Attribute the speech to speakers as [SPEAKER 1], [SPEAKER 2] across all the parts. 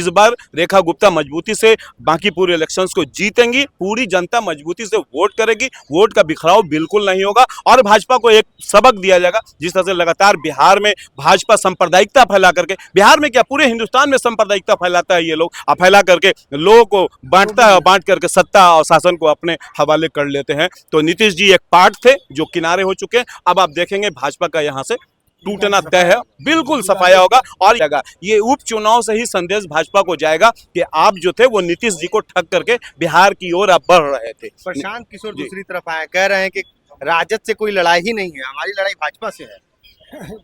[SPEAKER 1] इस बार रेखा गुप्ता मजबूती से बाकी पूरे इलेक्शंस को जीतेंगी, पूरी जनता मजबूती से वोट करेगी, वोट का बिखराव बिल्कुल नहीं होगा और भाजपा को एक सबक दिया जाएगा। जिस तरह से लगातार बिहार में भाजपा सांप्रदायिकता फैला करके, बिहार में क्या पूरे हिंदुस्तान में सांप्रदायिकता फैलाता है ये लोग, फैला करके लोगों को बांटता है, बांट करके सत्ता और शासन को अपने हवाले कर लेते हैं। तो नीतीश जी एक पार्ट थे जो किनारे हो चुके हैं, अब आप देखेंगे भाजपा का यहाँ से टूटना तय है, बिल्कुल सफाया होगा। और ये उपचुनाव से ही संदेश भाजपा को जाएगा कि आप जो थे वो नीतीश जी को ठग करके बिहार की ओर आप बढ़ रहे थे।
[SPEAKER 2] प्रशांत किशोर दूसरी तरफ आए, कह रहे हैं कि राजद से कोई लड़ाई ही नहीं है, हमारी लड़ाई भाजपा से है।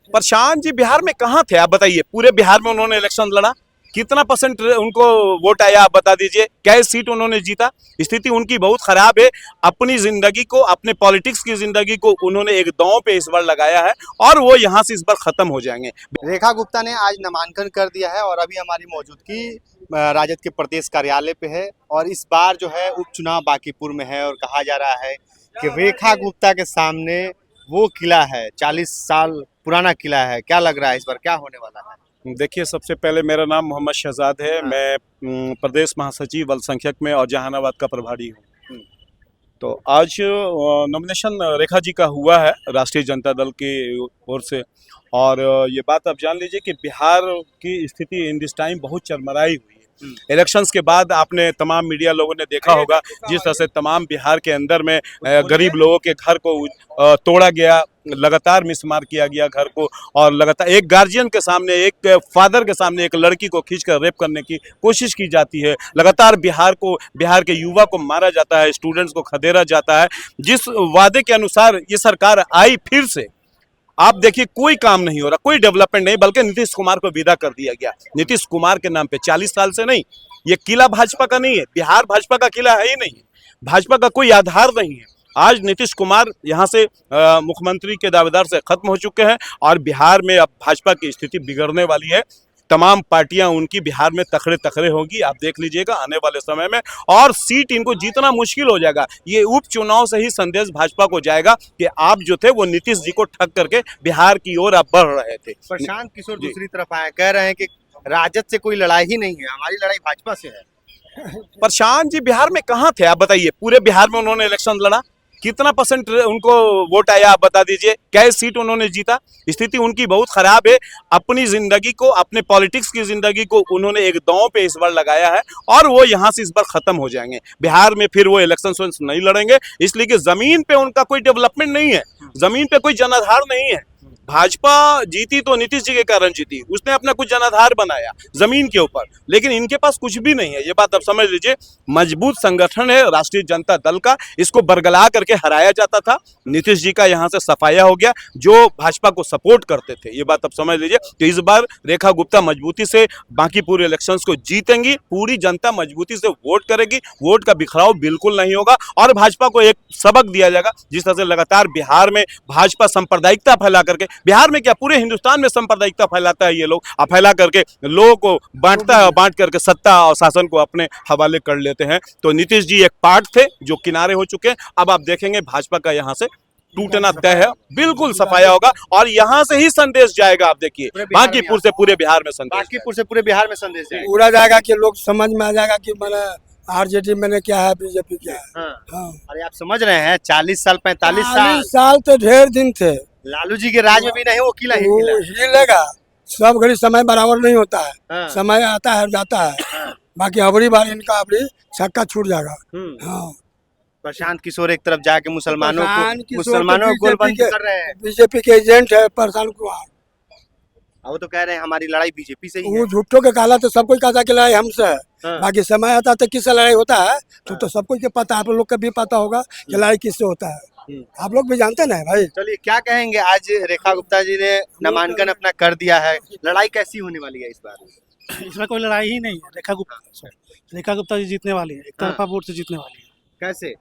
[SPEAKER 1] प्रशांत जी बिहार में कहाँ थे आप बताइए? पूरे बिहार में उन्होंने इलेक्शन लड़ा, कितना परसेंट उनको वोट आया आप बता दीजिए? क्या सीट उन्होंने जीता? स्थिति उनकी बहुत खराब है। अपनी जिंदगी को, अपने पॉलिटिक्स की जिंदगी को उन्होंने एक दांव पे इस बार लगाया है और वो यहाँ से इस बार खत्म हो जाएंगे।
[SPEAKER 2] रेखा गुप्ता ने आज नामांकन कर दिया है और अभी हमारी मौजूदगी राजद के प्रदेश कार्यालय पे है और इस बार जो है उपचुनाव बांकीपुर में है और कहा जा रहा है कि रेखा गुप्ता के सामने वो किला है, 40 साल पुराना किला है। क्या लग रहा है इस बार क्या होने वाला है?
[SPEAKER 1] देखिए, सबसे पहले मेरा नाम मोहम्मद शहजाद है। मैं प्रदेश महासचिव अल्पसंख्यक में और जहानाबाद का प्रभारी हूँ। तो आज नॉमिनेशन रेखा जी का हुआ है राष्ट्रीय जनता दल की ओर से और ये बात आप जान लीजिए कि बिहार की स्थिति इन दिस टाइम बहुत चरमराई हुई है। इलेक्शंस के बाद आपने तमाम मीडिया लोगों ने देखा होगा जिस तरह से तमाम बिहार के अंदर में गरीब लोगों के घर को तोड़ा गया, लगातार मिसमार किया गया घर को, और लगातार एक गार्जियन के सामने, एक फादर के सामने एक लड़की को खींचकर रेप करने की कोशिश की जाती है। लगातार बिहार के युवा को मारा जाता है, स्टूडेंट्स को खदेड़ा जाता है। जिस वादे के अनुसार ये सरकार आई, फिर से आप देखिए कोई काम नहीं हो रहा, कोई डेवलपमेंट नहीं, बल्कि नीतीश कुमार को विदा कर दिया गया। नीतीश कुमार के नाम पे 40 साल से नहीं, ये किला भाजपा का नहीं है, बिहार भाजपा का किला है ही नहीं, भाजपा का कोई आधार नहीं है। आज नीतीश कुमार यहाँ से मुख्यमंत्री के दावेदार से खत्म हो चुके हैं और बिहार में अब भाजपा की स्थिति बिगड़ने वाली है। तमाम पार्टियां उनकी बिहार में तखड़े तखड़े होगी, आप देख लीजिएगा आने वाले समय में, और सीट इनको जीतना मुश्किल हो जाएगा। ये उपचुनाव से ही संदेश भाजपा को जाएगा कि आप जो थे वो नीतीश जी को ठग करके बिहार की ओर आप बढ़ रहे थे।
[SPEAKER 2] प्रशांत किशोर दूसरी तरफ आए, कह रहे हैं कि राजद से कोई लड़ाई ही नहीं है, हमारी लड़ाई भाजपा से है।
[SPEAKER 1] प्रशांत जी बिहार में कहाँ थे आप बताइए? पूरे बिहार में उन्होंने इलेक्शन लड़ा, कितना परसेंट उनको वोट आया आप बता दीजिए? क्या सीट उन्होंने जीता? स्थिति उनकी बहुत खराब है। अपनी जिंदगी को, अपने पॉलिटिक्स की जिंदगी को उन्होंने एक दांव पे इस बार लगाया है और वो यहाँ से इस बार खत्म हो जाएंगे। बिहार में फिर वो इलेक्शन नहीं लड़ेंगे, इसलिए कि जमीन पे उनका कोई डेवलपमेंट नहीं है, जमीन पे कोई जनाधार नहीं है। भाजपा जीती तो नीतीश जी के कारण जीती, उसने अपना कुछ जनाधार बनाया जमीन के ऊपर, लेकिन इनके पास कुछ भी नहीं है। ये बात आप समझ लीजिए। मजबूत संगठन है राष्ट्रीय जनता दल का, इसको बरगला करके हराया जाता था। नीतीश जी का यहाँ से सफाया हो गया, जो भाजपा को सपोर्ट करते थे। ये बात आप समझ लीजिए। तो इस बार रेखा गुप्ता मजबूती से बाकी पूरे इलेक्शंस को जीतेंगी, पूरी जनता मजबूती से वोट करेगी, वोट का बिखराव बिल्कुल नहीं होगा और भाजपा को एक सबक दिया जाएगा। जिस तरह से लगातार बिहार में भाजपा सांप्रदायिकता फैला करके, बिहार में क्या पूरे हिंदुस्तान में सांप्रदायिकता फैलाता है ये लोग, फैला करके लोगों को बांटता है, बांट करके सत्ता और शासन को अपने हवाले कर लेते हैं। तो नीतीश जी एक पार्ट थे जो किनारे हो चुके हैं, अब आप देखेंगे भाजपा का यहाँ से टूटना तय है, बिल्कुल सफाया होगा और यहाँ से ही संदेश जाएगा। आप देखिए बांकीपुर से पूरे बिहार में संदेश,
[SPEAKER 2] बांकीपुर से पूरे बिहार में संदेश जाएगा।
[SPEAKER 3] पूरा जाएगा कि लोग समझ में आ जाएगा कि मैंने आरजेडी मैंने क्या है, बीजेपी क्या है।
[SPEAKER 2] हाँ। अरे आप समझ रहे हैं, 40 साल 45
[SPEAKER 3] साल तो ढेर दिन थे।
[SPEAKER 2] लालू जी के राज में भी नहीं वो किला
[SPEAKER 3] हिलेगा। सब घड़ी समय बराबर नहीं होता है।
[SPEAKER 2] हाँ।
[SPEAKER 3] समय आता है जाता है।
[SPEAKER 2] हाँ।
[SPEAKER 3] बाकी अबरी बार इनका अबरी छक्का छूट जाएगा। हाँ।
[SPEAKER 2] प्रशांत किशोर एक तरफ जाके मुसलमानों को गोलबंद कर रहे हैं।
[SPEAKER 3] बीजेपी के एजेंट है प्रशांत कुमार।
[SPEAKER 2] वो तो कह रहे हैं हमारी लड़ाई बीजेपी से ही है।
[SPEAKER 3] वो झूठों के काला तो सबको कहता कि लड़ाई हमसे है।
[SPEAKER 2] हाँ।
[SPEAKER 3] बाकी समय आता तो किससे लड़ाई होता है तो सबको के पता, आप लोग को भी पता होगा कि लड़ाई किससे होता है। आप लोग भी जानते ना भाई।
[SPEAKER 2] चलिए, क्या कहेंगे, आज रेखा गुप्ता जी ने नामांकन अपना कर दिया है, लड़ाई कैसी होने वाली है इस बार?
[SPEAKER 4] इसमें कोई लड़ाई ही नहीं है। रेखा गुप्ता जी जीतने वाली है, एक तरफा वोट से जीतने वाली है।
[SPEAKER 2] कैसे?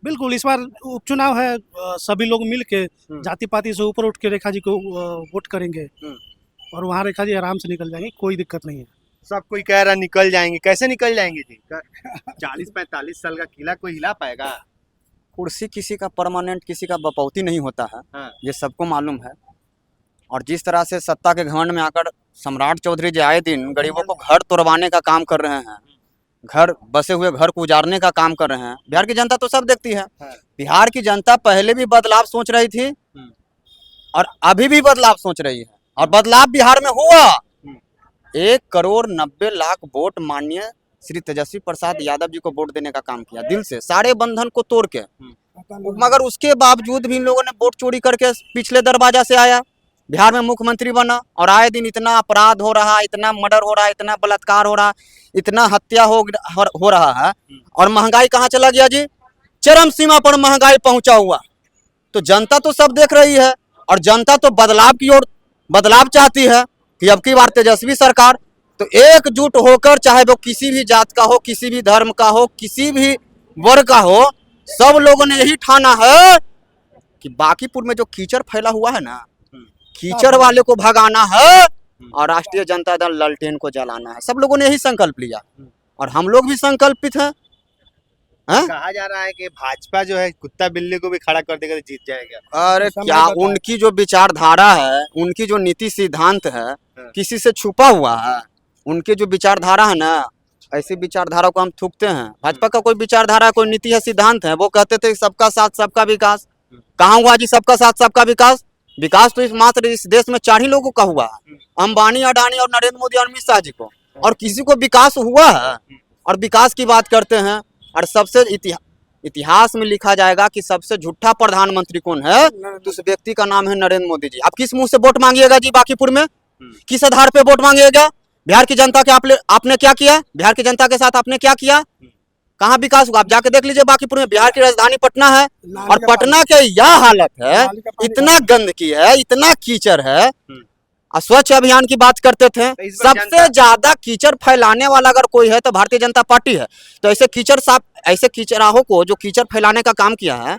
[SPEAKER 4] बिल्कुल, इस बार उपचुनाव है, सभी लोग मिल के जाति पाति से ऊपर उठ के रेखा जी को वोट करेंगे और वहाँ रेखा जी आराम से निकल जाएंगे, कोई दिक्कत नहीं है।
[SPEAKER 2] सब कोई कह रहा निकल जाएंगे, कैसे निकल जाएंगे जी? 40-45 साल का किला कोई हिला पाएगा?
[SPEAKER 5] कुर्सी किसी का परमानेंट, किसी का बपौती नहीं होता है।
[SPEAKER 2] हाँ।
[SPEAKER 5] ये सबको मालूम है। और जिस तरह से सत्ता के घमंड में आकर सम्राट चौधरी जी आए दिन गरीबों को घर तोड़वाने का काम कर रहे हैं, घर बसे हुए घर को उजाड़ने का काम कर रहे हैं। बिहार की जनता तो सब देखती है। बिहार की जनता पहले भी बदलाव सोच रही थी और अभी भी बदलाव सोच रही है, और बदलाव बिहार में हुआ। 1,90,00,000 वोट माननीय श्री तेजस्वी प्रसाद यादव जी को वोट देने का काम किया, दिल से, सारे बंधन को तोड़ के। मगर उसके बावजूद भी इन लोगों ने वोट चोरी करके पिछले दरवाजा से आया, बिहार में मुख्यमंत्री बना, और आए दिन इतना अपराध हो रहा, इतना मर्डर हो रहा, इतना बलात्कार हो रहा, इतना हत्या हो रहा है। और महंगाई कहाँ चला गया जी? चरम सीमा पर महंगाई पहुंचा हुआ। तो जनता तो सब देख रही है, और जनता तो बदलाव की ओर बदलाव चाहती है कि अब की बार तेजस्वी सरकार तो एकजुट होकर, चाहे वो किसी भी जात का हो, किसी भी धर्म का हो, किसी भी वर्ग का हो, सब लोगों ने यही ठाना है कि बांकीपुर में जो कीचड़ फैला हुआ है ना, कीचड़ वाले को भगाना है और राष्ट्रीय जनता दल ललटेन को जलाना है। सब लोगों ने यही संकल्प लिया, और हम लोग भी संकल्पित हैं।
[SPEAKER 2] कहा जा रहा है कि भाजपा जो है कुत्ता बिल्ली को भी खड़ा कर देगा तो जीत जाएगा।
[SPEAKER 5] अरे क्या, उनकी जो विचारधारा है, उनकी जो नीति सिद्धांत है, किसी से छुपा हुआ है? उनकी जो विचारधारा है ना, ऐसी विचारधारा को हम थूकते हैं। भाजपा का कोई विचारधारा, कोई नीति है, सिद्धांत है? वो कहते थे सबका साथ सबका विकास। कहाँ हुआ जी सबका साथ सबका विकास? विकास तो मात्र इस देश में 4 ही लोगों का हुआ है, अंबानी, अडानी और नरेंद्र मोदी और अमित शाह जी को, और किसी को विकास हुआ है? और विकास की बात करते हैं, और सबसे इतिहास में लिखा जाएगा कि सबसे झूठा प्रधानमंत्री कौन है, तो उस व्यक्ति का नाम है नरेंद्र मोदी जी। आप किस मुंह से वोट मांगिएगा जी बांकीपुर में? किस आधार पे वोट मांगिएगा? बिहार की जनता के आपने क्या किया? बिहार की जनता के साथ आपने क्या किया? कहाँ विकास हुआ? आप जाके देख लीजिए बांकीपुर में। बिहार की राजधानी पटना है, और पटना के यह हालत है, इतना गंदगी है, इतना कीचड़ है। स्वच्छ अभियान की बात करते थे, सबसे ज्यादा कीचड़ फैलाने वाला अगर कोई है तो भारतीय जनता पार्टी है। तो ऐसे कीचड़ाहों को जो कीचड़ फैलाने का काम किया है,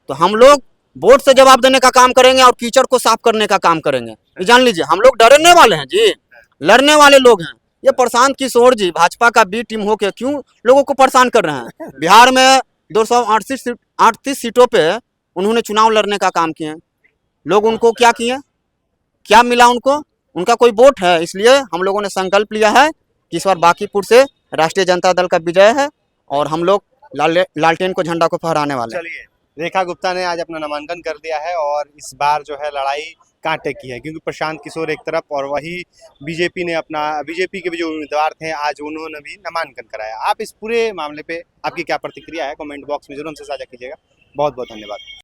[SPEAKER 5] तो हम लोग वोट से जवाब देने का काम करेंगे और कीचड़ को साफ करने का काम करेंगे। जान लीजिए, हम लोग डरने वाले हैं जी, लड़ने वाले लोग हैं। ये प्रशांत किशोर जी भाजपा का बी टीम होके क्यों लोगों को परेशान कर रहे हैं? बिहार में 238 सीटों पे उन्होंने चुनाव लड़ने का काम किए। लोग उनको क्या किए? क्या मिला उनको? उनका कोई वोट है? इसलिए हम लोगों ने संकल्प लिया है कि इस बार बांकीपुर से राष्ट्रीय जनता दल का विजय है, और हम लोग लालटेन को झंडा को फहराने वाले हैं।
[SPEAKER 2] चलिए, रेखा गुप्ता ने आज अपना नामांकन कर दिया है, और इस बार जो है लड़ाई कांटे की है, क्योंकि प्रशांत किशोर एक तरफ और वही बीजेपी के भी जो उम्मीदवार थे आज उन्होंने भी नामांकन कराया। आप इस पूरे मामले पे आपकी क्या प्रतिक्रिया है? कमेंट बॉक्स में जरूर हमसे साझा कीजिएगा। बहुत बहुत धन्यवाद।